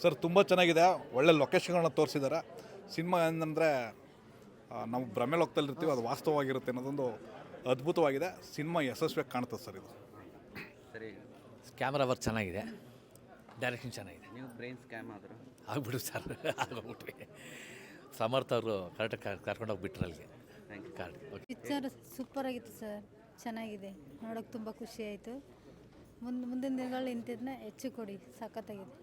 Sir ತುಂಬ ಚೆನ್ನಾಗಿದೆ, ಒಳ್ಳೆ ಲೊಕೇಶನ್ಗಳನ್ನ ತೋರಿಸಿದ್ದಾರೆ. ಸಿನಿಮಾ ಏನಂದರೆ ನಾವು ಭ್ರಮೇಲಿ ಹೋಗ್ತಲ್ಲಿರ್ತೀವಿ, ಅದು ವಾಸ್ತವವಾಗಿರುತ್ತೆ ಅನ್ನೋದೊಂದು ಅದ್ಭುತವಾಗಿದೆ. ಸಿನಿಮಾ ಯಶಸ್ವಿಯಾಗಿ ಕಾಣ್ತದೆ ಸರ್. ಇದು ಸರಿ, ಕ್ಯಾಮ್ರಾ ವರ್ಕ್ ಚೆನ್ನಾಗಿದೆ, ಡೈರೆಕ್ಷನ್ ಚೆನ್ನಾಗಿದೆ. ನೀವು ಬ್ರೈನ್ ಸ್ಕ್ಯಾಮ್ ಆದರು ಆಗ್ಬಿಡು ಸರ್, ಆಗೋಗ್ಬಿಟ್ವಿ. ಸಮರ್ಥ ಅವರು ಕರೆಕ್ಟಾಗಿ ಕರ್ಕೊಂಡೋಗ್ಬಿಟ್ರು ಅಲ್ಲಿಗೆ. ಪಿಕ್ಚರ್ ಸೂಪರ್ ಆಗಿತ್ತು ಸರ್, ಚೆನ್ನಾಗಿದೆ, ನೋಡೋಕೆ ತುಂಬ ಖುಷಿ ಆಯಿತು. ಮುಂದಿನ ದಿನಗಳು ಇಂಥದನ್ನ ಹೆಚ್ಚು ಕೊಡಿ, ಸಖತ್ತಾಗಿದೆ.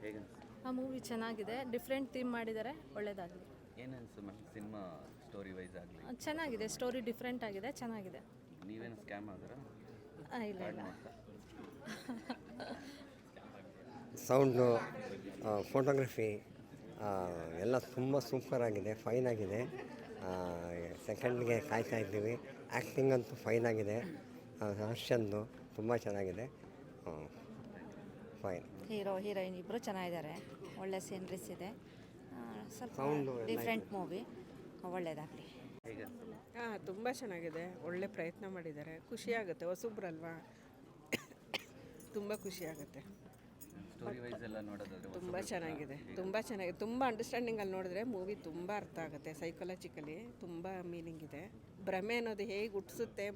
ಹೇಗೆ ಆ ಮೂವಿ ಚೆನ್ನಾಗಿದೆ, ಡಿಫ್ರೆಂಟ್ ಥೀಮ್ ಮಾಡಿದ್ದಾರೆ, ಒಳ್ಳೆಯದಾಗಲಿ. ಏನು ಅನಿಸ್ತು ಮ್ಯಾಮ್ ಸಿನಿಮಾ ಸ್ಟೋರಿ ವೈಸ್ ಆಗಲಿ? ಚೆನ್ನಾಗಿದೆ, ಸ್ಟೋರಿ ಡಿಫ್ರೆಂಟ್ ಆಗಿದೆ, ಚೆನ್ನಾಗಿದೆ. ನೀವೇನು ಸ್ಕ್ಯಾಮ್ ಆದ್ರೆ? ಇಲ್ಲ ಇಲ್ಲ. ಸೌಂಡು, ಫೋಟೋಗ್ರಫಿ ಎಲ್ಲ ತುಂಬ ಸೂಪರಾಗಿದೆ, ಫೈನ್ ಆಗಿದೆ. ಸೆಕೆಂಡ್ಗೆ ಕಾಯ್ತಾ ಇದ್ದೀವಿ. ಆ್ಯಕ್ಟಿಂಗ್ ಅಂತೂ ಫೈನ್ ಆಗಿದೆ, ಹಾಸ್ಯಂದು ತುಂಬ ಚೆನ್ನಾಗಿದೆ, ಫೈನ್. ಹೀರೋಯಿನ್ ಇಬ್ಬರು ಚೆನ್ನಾಗಿದ್ದಾರೆ, ಒಳ್ಳೆ ಸೀನ್ರೀಸ್ ಇದೆ, ಸ್ವಲ್ಪ ಸೌಂಡು ಡಿಫ್ರೆಂಟ್ ಮೂವಿ, ಒಳ್ಳೆಯದಾಗಲಿ. ಹೇಗೆ? ತುಂಬ ಚೆನ್ನಾಗಿದೆ, ಒಳ್ಳೆ ಪ್ರಯತ್ನ ಮಾಡಿದ್ದಾರೆ, ಖುಷಿಯಾಗುತ್ತೆ. ಹೊಸಬ್ರಲ್ವಾ, ತುಂಬ ಖುಷಿಯಾಗುತ್ತೆ. ಸ್ಟೋರಿ ವೈಸ್ ಎಲ್ಲ ನೋಡೋದಾದ್ರೆ ತುಂಬ ಚೆನ್ನಾಗಿದೆ, ತುಂಬ ಅಂಡರ್ಸ್ಟ್ಯಾಂಡಿಂಗಲ್ಲಿ ನೋಡಿದ್ರೆ ಮೂವಿ ತುಂಬ ಅರ್ಥ ಆಗುತ್ತೆ. ಸೈಕಾಲಜಿಕಲಿ ತುಂಬ ಮೀನಿಂಗ್ ಇದೆ. ಭ್ರಮೆ ಅನ್ನೋದು ಹೇಗೆ ಹುಟ್ಟಿಸುತ್ತೆ,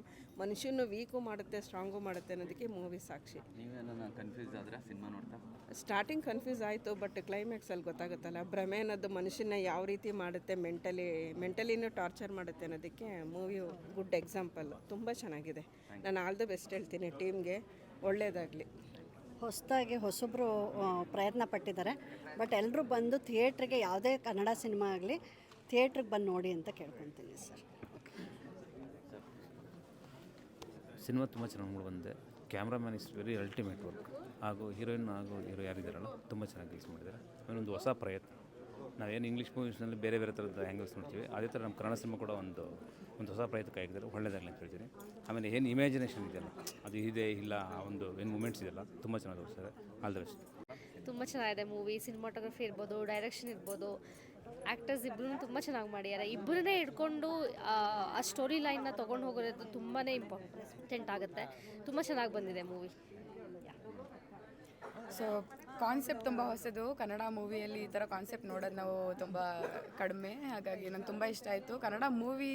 ಮನುಷ್ಯನ ವೀಕು ಮಾಡುತ್ತೆ, ಸ್ಟ್ರಾಂಗು ಮಾಡುತ್ತೆ ಅನ್ನೋದಕ್ಕೆ ಮೂವಿ ಸಾಕ್ಷಿ. ನೀವೇನ ಕನ್ಫ್ಯೂಸ್ ಆದ್ರೆ ಸಿನಿಮಾ ನೋಡ್ತಾ? ಸ್ಟಾರ್ಟಿಂಗ್ ಕನ್ಫ್ಯೂಸ್ ಆಯಿತು, ಬಟ್ ಕ್ಲೈಮ್ಯಾಕ್ಸಲ್ಲಿ ಗೊತ್ತಾಗುತ್ತಲ್ಲ ಭ್ರಮೆ ಅನ್ನೋದು ಮನುಷ್ಯನ ಯಾವ ರೀತಿ ಮಾಡುತ್ತೆ, ಮೆಂಟಲಿನೂ ಟಾರ್ಚರ್ ಮಾಡುತ್ತೆ ಅನ್ನೋದಕ್ಕೆ ಮೂವಿ ಗುಡ್ ಎಕ್ಸಾಂಪಲ್. ತುಂಬ ಚೆನ್ನಾಗಿದೆ. ನಾನು ಆಲ್ ದ ಬೆಸ್ಟ್ ಹೇಳ್ತೀನಿ ಟೀಮ್ಗೆ, ಒಳ್ಳೆಯದಾಗಲಿ. ಹೊಸದಾಗಿ ಹೊಸೊಬ್ಬರು ಪ್ರಯತ್ನ ಪಟ್ಟಿದ್ದಾರೆ, ಬಟ್ ಎಲ್ಲರೂ ಬಂದು ಥಿಯೇಟ್ರಿಗೆ, ಯಾವುದೇ ಕನ್ನಡ ಸಿನಿಮಾ ಆಗಲಿ ಥಿಯೇಟ್ರಿಗೆ ಬಂದು ನೋಡಿ ಅಂತ ಕೇಳ್ಕೊತೀನಿ ಸರ್. ಸಿನಿಮಾ ತುಂಬ ಚೆನ್ನಾಗಿ ಬಂದಿದೆ. Cameraman is very ultimate work. ಹಾಗೂ ಹೀರೋಯಿನ್ ಹಾಗೂ ಹೀರೋ ಯಾರಿದ್ದಾರಲ್ಲ ತುಂಬ ಚೆನ್ನಾಗಿ ಕೆಲಸ ಮಾಡಿದ್ದಾರೆ. ಆಮೇಲೆ ಒಂದು ಹೊಸ ಪ್ರಯತ್ನ. ನಾವೇನು ಇಂಗ್ಲೀಷ್ ಮೂವೀಸ್ನಲ್ಲಿ ಬೇರೆ ಬೇರೆ ಥರದ ಆ್ಯಂಗಲ್ಸ್ ನೋಡ್ತೀವಿ, ಅದೇ ಥರ ನಮ್ಮ ಕನ್ನಡ ಸಿನಿಮಾ ಕೂಡ ಒಂದು ಹೊಸ ಪ್ರಯತ್ನಕ್ಕೆ ಆಗಿದ್ದಾರೆ, ಒಳ್ಳೆಯದಾಗಲಿ ಅಂತ ಹೇಳ್ತೀನಿ. ಆಮೇಲೆ ಏನು ಇಮ್ಯಾಜಿನೇಷನ್ ಇದೆಯಲ್ಲ, ಅದು ಇದೆ ಇಲ್ಲ, ಒಂದು ಏನು ಮೂಮೆಂಟ್ಸ್ ಇದೆಯಲ್ಲ ತುಂಬ ಚೆನ್ನಾಗಿ ತೋರಿಸ್ತಾರೆ. All the best. ತುಂಬ ಚೆನ್ನಾಗಿದೆ ಮೂವಿ, ಸಿನಿಮಾಟೋಗ್ರಫಿ ಇರ್ಬೋದು, ಡೈರೆಕ್ಷನ್ ಇರ್ಬೋದು, ಆ್ಯಕ್ಟರ್ಸ್ ಇಬ್ಬರೂ ತುಂಬ ಚೆನ್ನಾಗಿ ಮಾಡಿದ್ದಾರೆ. ಇಬ್ಬರನ್ನೇ ಹಿಡ್ಕೊಂಡು ಆ ಸ್ಟೋರಿ ಲೈನ್ನ ತೊಗೊಂಡು ಹೋಗೋದು ತುಂಬಾ ಇಂಪಾರ್ಟೆಂಟ್ ಆಗುತ್ತೆ. ತುಂಬ ಚೆನ್ನಾಗಿ ಬಂದಿದೆ ಮೂವಿ. ಸೊ ಕಾನ್ಸೆಪ್ಟ್ ತುಂಬ ಹೊಸದು, ಕನ್ನಡ ಮೂವಿಯಲ್ಲಿ ಈ ಥರ ಕಾನ್ಸೆಪ್ಟ್ ನೋಡೋದು ನಾವು ತುಂಬ ಕಡಿಮೆ, ಹಾಗಾಗಿ ನಂಗೆ ತುಂಬ ಇಷ್ಟ ಆಯಿತು. ಕನ್ನಡ ಮೂವಿ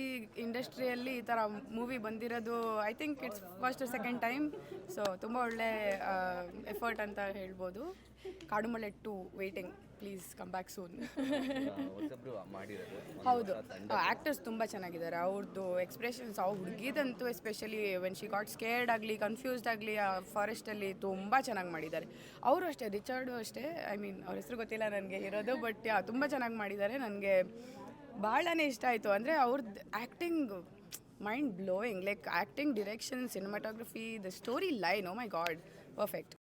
ಇಂಡಸ್ಟ್ರಿಯಲ್ಲಿ ಈ ಥರ ಮೂವಿ ಬಂದಿರೋದು I think it's first second time. So ತುಂಬ ಒಳ್ಳೆ ಎಫರ್ಟ್ ಅಂತ ಹೇಳ್ಬೋದು. Kadumale 2 waiting, please come back soon. ಹೌದು, ಆ್ಯಕ್ಟರ್ಸ್ ತುಂಬ ಚೆನ್ನಾಗಿದ್ದಾರೆ. ಅವ್ರದ್ದು ಎಕ್ಸ್ಪ್ರೆಷನ್ಸ್, ಆ ಹುಡುಗಿದಂತೂ especially when she got scared ಆಗಲಿ, ಕನ್ಫ್ಯೂಸ್ಡ್ ಆಗಲಿ, ಆ ಫಾರೆಸ್ಟಲ್ಲಿ ತುಂಬ ಚೆನ್ನಾಗಿ ಮಾಡಿದ್ದಾರೆ. ಅವರು ಅಷ್ಟೇ, ರಿಚರ್ಡು ಅಷ್ಟೇ, ಐ ಮೀನ್ ಅವ್ರ ಹೆಸರು ಗೊತ್ತಿಲ್ಲ ನನಗೆ ಇರೋದು, ಬಟ್ ತುಂಬ ಚೆನ್ನಾಗಿ ಮಾಡಿದ್ದಾರೆ. ನನಗೆ ಭಾಳನೇ ಇಷ್ಟ ಆಯಿತು. ಅಂದರೆ ಅವ್ರದ್ದು acting mind blowing, like acting, direction, cinematography, the story line, oh my god, perfect.